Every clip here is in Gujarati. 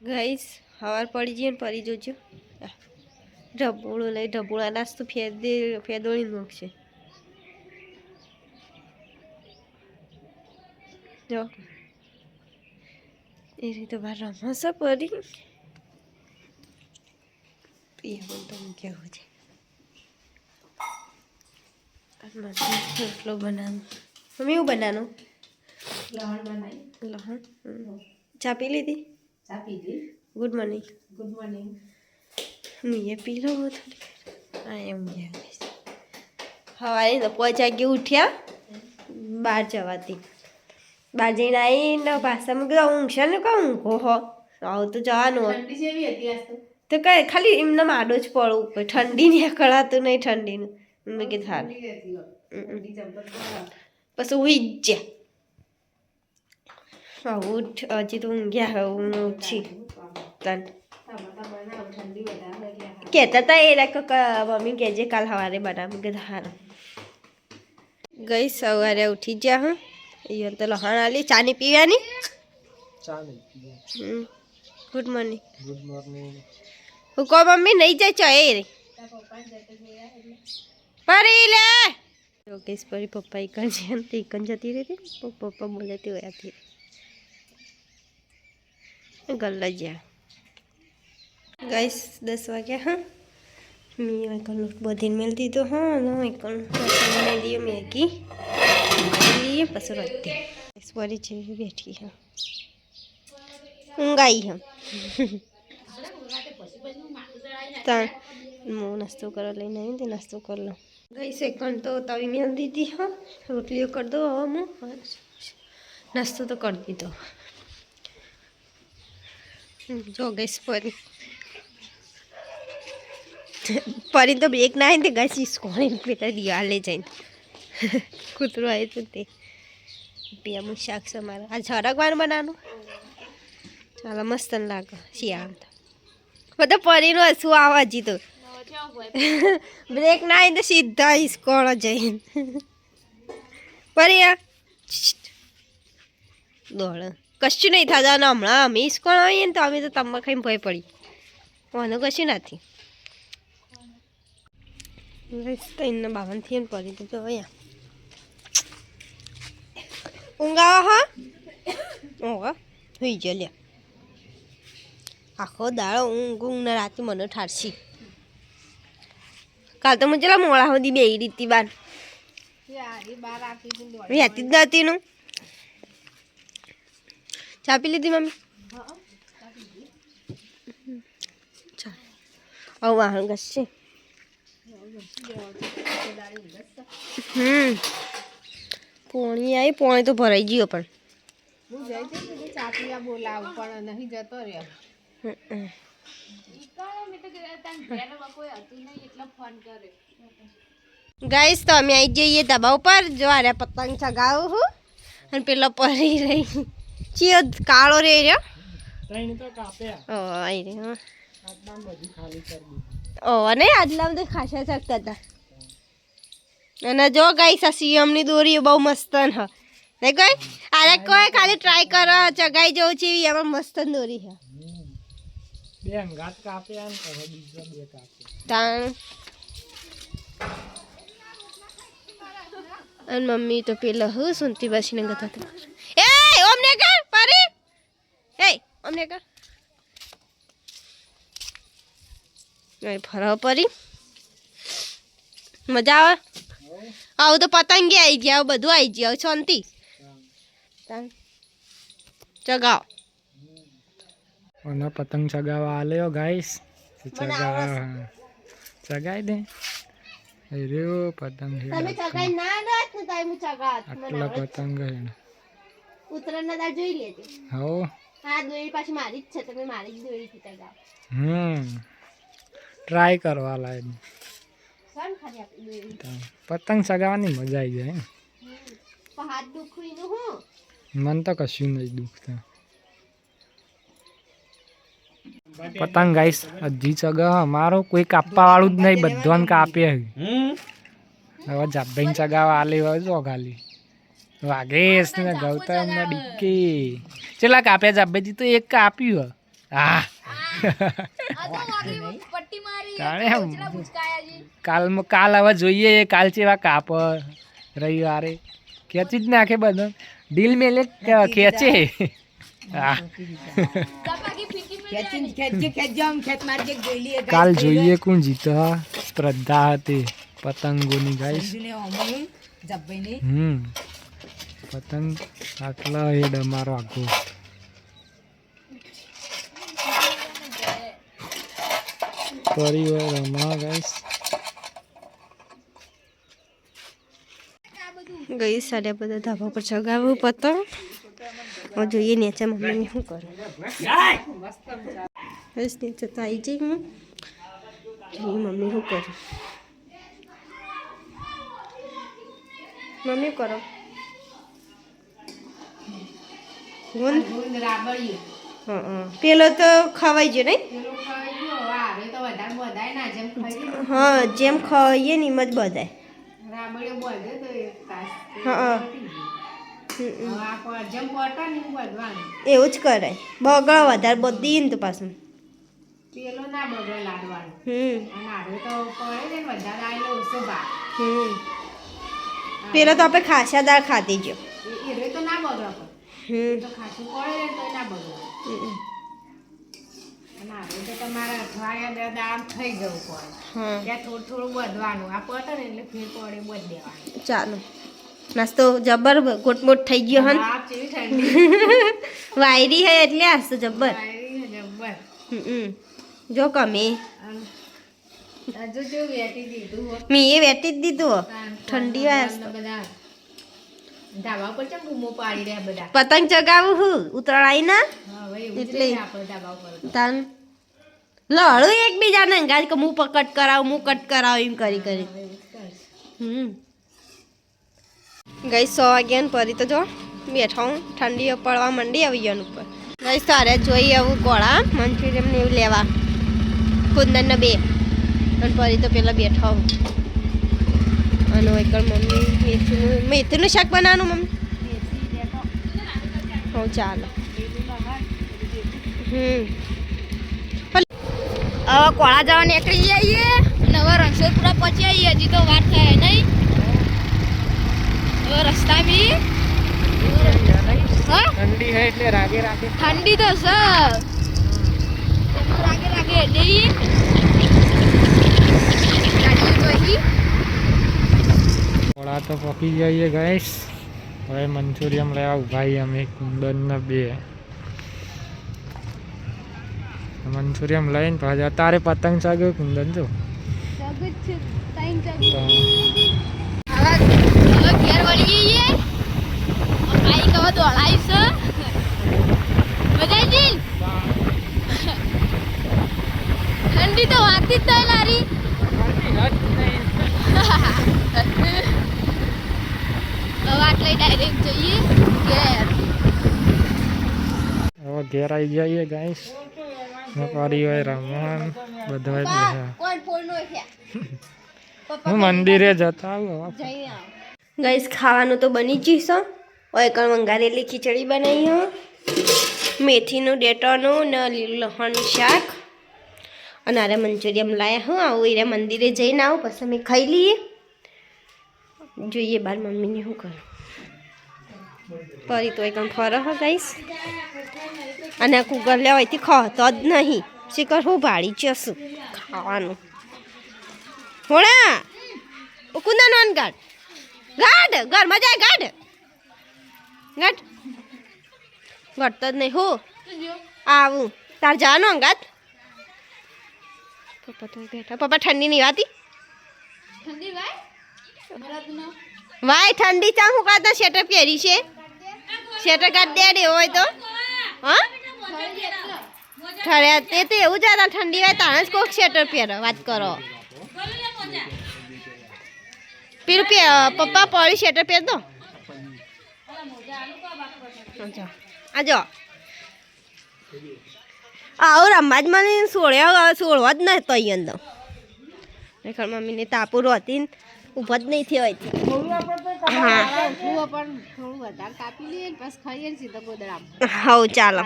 ગાઈસ હવાર પડી જઈએ ને પડી જોજો ઢબુળું લઈ ઢબુળા નાસ્તો ફેદોળી મૂકશે જો એ રીતે બહાર રમશે પડી એવું તો કેવું છે રોટલો બનાવવાનું મમ્મી એવું બનાવવાનું લહણ બનાવી લહણ ચા પી લીધી ચા પીધી ગુડ મોર્નિંગ ગુડ મોર્નિંગ મેં પી લો થોડી હા એમ હવારે તો 5 વાગે ઉઠ્યા બહાર જવાથી બહાર જઈને આવીને ભાષામાં બધા ઊંઘશે ને કહું ઊંઘો હો આવું તો જવાનું ઠંડી જેવી હતી આજ તો કઈ ખાલી એમને માડો જ પડવું કોઈ ઠંડી ને કળાતું નહીં ઠંડીનું મેં કીધું હાલ ઠંડી જબર પછી ઉઈ ગયા ઉઠ હજી તો ઊંઘ્યા હવે હું ઉઠી તન ઠંડી વધારે કહેતા હતા એ મમ્મી કહેજે કાલ સવારે બનાવી કીધું હારું ગઈ સવારે ઉઠી ગયા હું એ તો લહણ આલી ચાની પીવાની ગુડ મોર્નિંગ હું કહો મમ્મી નહીં જાય ચો એ રે પરી લે યોગેશ પરી પપ્પા એકન છે ને એકન જતી રહી હતી પપ્પા બોલે તે હતી ગલ્લા જ્યાં ગાઈસ 10 વાગ્યા હા મેં એકન લોટ બધીને મેળ દીધો હા ને એકન બનાવી દીધો મેગી લઈએ પછી રોટી પરી છે બેઠી હા ઊંઘાઈ હા હું નાસ્તો કરવા લઈને આવી તે નાસ્તો કરી લઉં ગઈ સેકન્ડ તો તવી મેળ દીધી હા રોટલીઓ કરી દો હવે હું નાસ્તો તો કરી દીધો જો ગઈશ પરી તો બ્રેક ના આવી ને ગઈ સ્કોરિંગ પેલા દિવાલે જઈને કૂતરું આવ્યું હતું તે પિયાનું શાક છે મારે આ ઝડકવાનું બનાવવાનું ચાલો મસ્ત લાગે શિયાળ તો બધા પરીનું હસવું આવે હજી તો બ્રેક ના આવી તો સીધા હિસકોળો જઈને પરી દોડ કશું નહીં થતા હમણાં અમે હિસકોળ આવીએ ને તો અમે તો તમે ખાઈને ભય પડી મને કશું નથી તઈને બાવનથી પડી તો જો અહીંયા ઊંઘાવા હા ઊંઘા હોઈ જ લ્યા આખો દાડો ઊંઘ રાતે મને ઠારશી કાલ તો હું ચલા મોડા સુધી બે રીતી બાર રહેતી જ નથી નું ચા પી લીધી મમ્મી ચાલ વાહન ઘસશે પોણી આવી પોણી તો ભરાઈ ગયો પણ હું જઈ જઈ ચા પીવા બોલાવું પણ નહીં જતો રહ્યો ગાઈસ તો અમે આવી જઈએ ધાબા ઉપર જો આરે પતંગ ચગાવું હું અને પેલો પરી રહી ચિયો કાળો રે રહ્યો આઈ રે અને આટલા બધા ખાસા ચગતા હતા અને જો ગાઈસ આ સીએમની દોરી બહુ મસ્ત હ નહીં કોઈ અરે કોઈ ખાલી ટ્રાય કરો ચગાઈ જવું છે એમાં મસ્ત દોરી છે બે અંગાત કાપ્યા ને હવે બીજા બે કાપ્યા તાણ અને મમ્મી તો પેલા હું સુનતી બાસીને ગતા હતા એ ઓમને કર પરી એ ઓમને કર નહીં ફરાવ પરી મજા આવે આવું તો પતંગી આવી ગયા બધું આવી ગયા શાંતિ ચગાવ અને પતંગ ચગાવવા આલ્યો ગાઈસ ચગાઈ દે રહ્યો પતંગ તમે ચગાઈ ના રાત ને તમે ચગાત આટલા પતંગ હે ઉતરાણ ના જોઈ લેજો હો આ દોરી પાછી મારી જ છે તમે મારી જ દોરી થી ચગાવ ટ્રાય કરવા લાય સન ખાલી આપી દોરી પતંગ ચગાવવાની મજા આવી જાય હાથ દુખવી નું હું મન તો કશું નહીં દુખતા પતંગ ગાઈસ હજી ચગા મારો કોઈ કાપવા વાળું જ નહીં બધાને કાપે હવે જાભાઈ ચગાવા આલે હોય જો ખાલી વાઘેશ ને ગૌતમ ને ડીકી ચેલા કાપ્યા જાભાઈજી તો એક કાપ્યું આ કાલ હવે જોઈએ કાલ ચેવા કાપ રવિવારે ખેંચી જ નાખે બધા ડીલ મેલે ખેંચે હા કાલ જોઈએ કોણ જીતે સ્પર્ધા હતી પતંગોની ગાઈસ પતંગ આટલા હેડ અમારો આખો પરિવાર રમા ગાઈસ ગઈ સાડે બધા ધાબા પર ચગાવું પતંગ હવે જોઈએ નીચે મમ્મીને શું કરે બસ નીચે તો આવી જઈ હું જોઈએ મમ્મી શું કરે મમ્મી કરો હા પેલો તો ખવાઈ ગયો નહીં હા જેમ ખાઈએ ને એમ જ બધાય હા એવું જ કરાય બગડો વધારે બધી ને તો પાછું પેલો તો આપણે ખાસા દાળ ખાધી જો ચાલો નાસ્તો જબર ગોટમોટ થઈ ગયો હન વાયરી હે એટલે આજ તો જબર જો કમે મેં એ વેટી જ દીધું ઠંડી પતંગ ચગાવું હું ઉતરાય ના એટલે તાન લડું એકબીજાને ગાજ કે હું કટ કરાવું એમ કરી ગઈ 100 વાગ્યા ને પરી તો જો બેઠા હું ઠંડી પડવા માંડી આવી ગયા ઉપર ગઈ તારે જોઈ આવું ગોળા મંચુરિયન ને એવું લેવા કુંદન 2 અને પરી તો પેલા બેઠા હું અને એકલ મમ્મી મેથીનું શાક બનાવવાનું મમ્મી હો ચાલો હવે કોળા જવા નીકળી જઈએ નવા રણછોડપુરા પહોંચી આવીએ હજી તો વાર થાય નહીં હવે રસ્તા બી ઠંડી હે એટલે રાગે ઠંડી તો સર રાગે જઈએ કોળા તો પકી જઈએ ગાઈસ હવે મંચુરિયન લેવા ઉભા અમે કુંદન 2 મંચુરિયન લઈને પાછા તારે પતંગ ચગ્યો કુંદન જો ઘેર વળી જઈએ બાઈક હવે દોડાઈશ મજા આવી ઠંડી તો વાતી જ થાય લારી વાટ લઈ ડાયરેક્ટ જઈએ ઘેર હવે ઘેર આવી જઈએ ગાઈસ પરિવાર રમવાન બધા હું મંદિરે જતા આવું ગાઈસ ખાવાનું તો બની જઈશ ઓયકણ વંગારેલી ખીચડી બનાવી હો મેથીનું ડેટાનું ને લીલું લસણનું શાક અને અરે મંચુરિયન લાયા હું આવું એ મંદિરે જઈને આવું પછી અમે ખાઈ લઈએ જોઈએ બાર મમ્મીને શું કરું પરી તો એકદમ ફરક હો ગાઈસ અને કુકર લેવાયથી ખાતો જ નહીં શીખર હું ભાડી જશું ખાવાનું હોળા કુંદા નોન ગાઢ ઘરમાં જાય ગાઢ ઘટતો જ નહીં હું આવું તાર જવાનો અંગાત પપ્પા તો બેઠા પપ્પા ઠંડી નહીં વાતી વાય ઠંડી ચા હું કાઢતા સ્વેટર પહેરી છે સ્વેટર કાઢ દે હોય તો હા ઠર્યા તે તો એવું જ ઠંડી હોય તાણે જ કોક સ્વેટર પહેરો વાત કરો પેલું પપ્પા પડી સ્વેટર પહેર દો આજો આવું રમવા જ મને છોડવા જ નતો અહીં અંદર ખરેખર મમ્મીને તાપુર હતી ઊભા જ નહીં થયો હા હવ ચાલો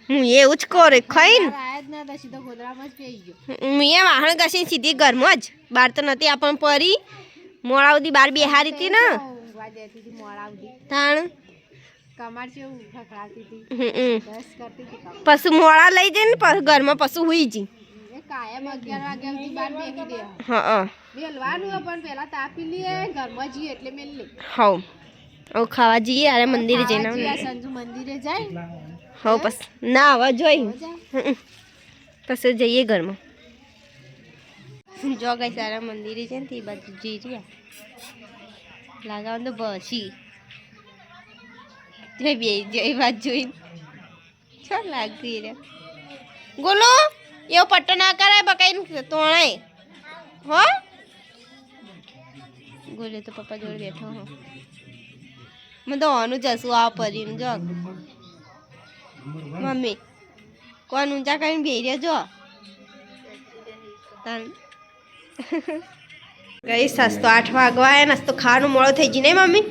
હું એવું જ કરું ખાઈને આયા જ ના હતા સીધો ગોદડામાં જ પેઈ ગયો. હું એ વાહણ ઘસી સીધી ઘરમાં જ બહાર તો નથી આપણને પરી મોડા સુધી બહાર બેહારી હતી ને ઊંઘવા જતી હતી મોડા સુધી. તાણ કમાર જેવું ખખડાતી હતી. બસ કરતી હતી કમાર. પછી મોડા લઈ જઈને પછી ઘરમાં પછી હુઈ જી એ કાયમ 11 વાગ્યા સુધી બહાર બેસી દે. હા મેલવાનું હોય પણ પેલા તાપી લઈએ ઘરમાં જઈએ એટલે મેલ લે. હવ હવે ખાવા જઈએ અરે મંદિરે જઈને સંજુ મંદિરે જાય હવ પછી ના હવે જોઈ જાય. પછી જઈએ ઘરમાં જો ગઈ સારા મંદિરે છે ને તે બાજુ જઈ રહ્યા લાગાવ તો બસી બે જઈ વાત જોઈને છો લાગતી રે ગોલો એવો પટ્ટો ના કરાય બકાઈને તોણાય હો ગોલે તો પપ્પા જોડે બેઠો હો મેં તો આનું જશું આ પરીને જો મમ્મી કોણ ઊંચા કરીને બેહી રહ્યો જો ગઈ સસ્તો 8 વાગવા આવ્યા ને તો ખાવાનું મોડો થઈ ગયું નહીં મમ્મી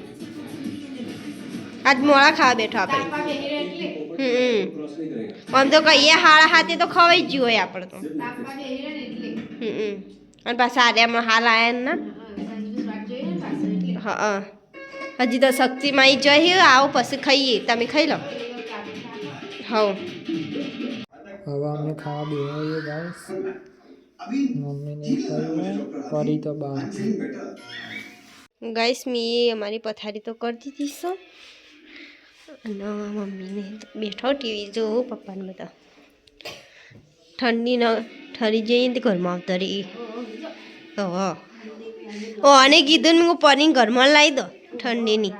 આજ મોડા ખાવા બેઠો આપણે આમ તો કહીએ 7:30 તો ખવાઈ જ હોય આપણે તો અને પાછા આરે હમણાં હાલ આવ્યા ને હા હજી તો શક્તિમાં ઈ જઈએ આવો પછી ખાઈએ તમે ખાઈ લો હવ હવે અમે ખાવા બેહીએ ગાઈસ મમ્મીને ખાઈ પરી તો બહાર ગાઈસ મેં અમારી પથારી તો કરી દીધી છે અને મમ્મીને બેઠો ટીવી જોવું પપ્પાને બધા ઠંડી ન ઠરી જઈએ તો ઘરમાં આવતા રહી ઓ અને કીધું ને મેં પરી ઘરમાં લાવી દો ઠંડીની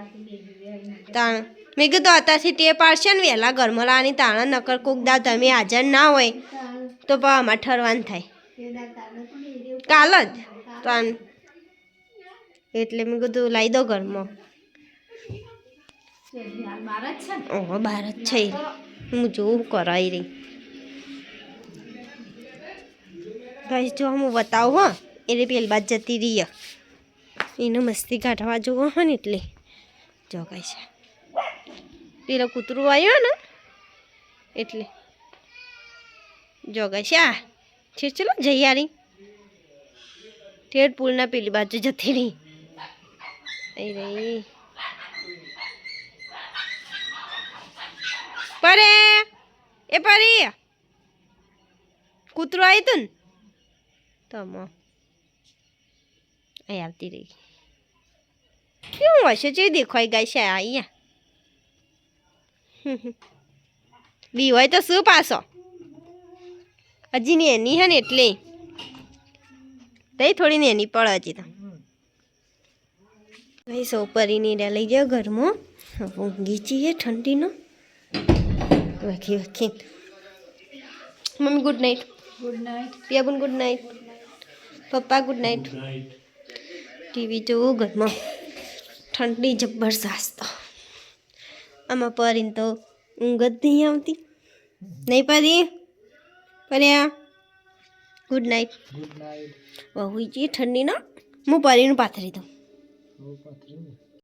તાણ મેં કીધું અત્યારથી ટેપ પાડશે ને વહેલા ઘરમાં લાવવાની તાણા નકર કોક દાવ તમે હાજર ના હોય તો પણ અમારે ઠરવાનું થાય કાલ જ તાણ એટલે મેં કીધું લાવી દો ઘરમાં ઓહો 12 જ છે હું જોઉં કરાવી રહી ભાઈ જો હું બતાવું હો એટલે પેલી બાદ જતી રહી એને મસ્તી કાઢવા જોવો હો ને એટલે જો કઈ છે પેલો કૂતરું આવ્યો ને એટલે જો કઈ છે આ છે ચલો જઈ યારી ઠેર પુલના પેલી બાજુ જતી રહી એ રહી પરે એ પરી કૂતરું આવ્યું તું ને તમ અહીં આવતી રહી શું હશે જે દેખાઈ ગઈ છે અહીંયા બી હોય તો શું પાછો હજી ને એની હે ને એટલે તઈ થોડી ને એની પડે હજી તો ભાઈ સૌ પરીને લઈ જાઓ ઘરમાં ઊંઘી જઈએ ઠંડીનો વાખી વાખી મમ્મી ગુડ નાઇટ પિયાબુન good night papa good night TV જોવું ઘરમાં ઠંડી જબરજસ્ત આમાં પરીને તો ઊંઘ જ નહીં આવતી નહીં પરી પર્યા ગુડ નાઇટ બહુ જે ઠંડીનો હું પરીનું પાથરી દઉં